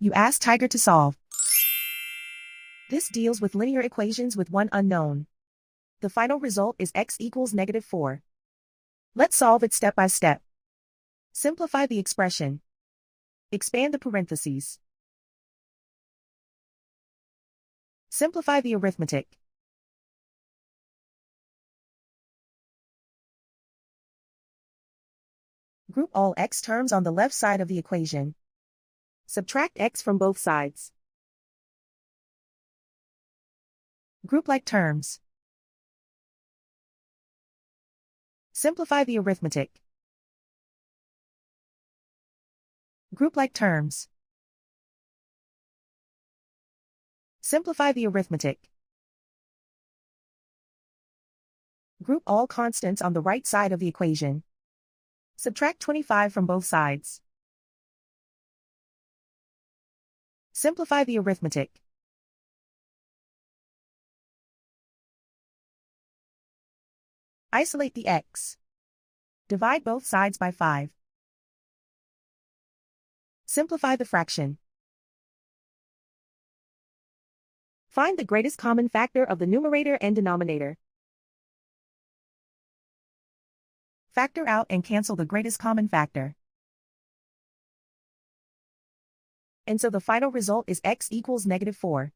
You ask Tiger to solve. This deals with linear equations with one unknown. The final result is x equals -4. Let's solve it step by step. Simplify the expression. Expand the parentheses. Simplify the arithmetic. Group all x terms on the left side of the equation. Subtract x from both sides. Group like terms. Simplify the arithmetic. Group like terms. Simplify the arithmetic. Group all constants on the right side of the equation. Subtract 25 from both sides. Simplify the arithmetic. Isolate the x. Divide both sides by 5. Simplify the fraction. Find the greatest common factor of the numerator and denominator. Factor out and cancel the greatest common factor. And so the final result is x equals -4.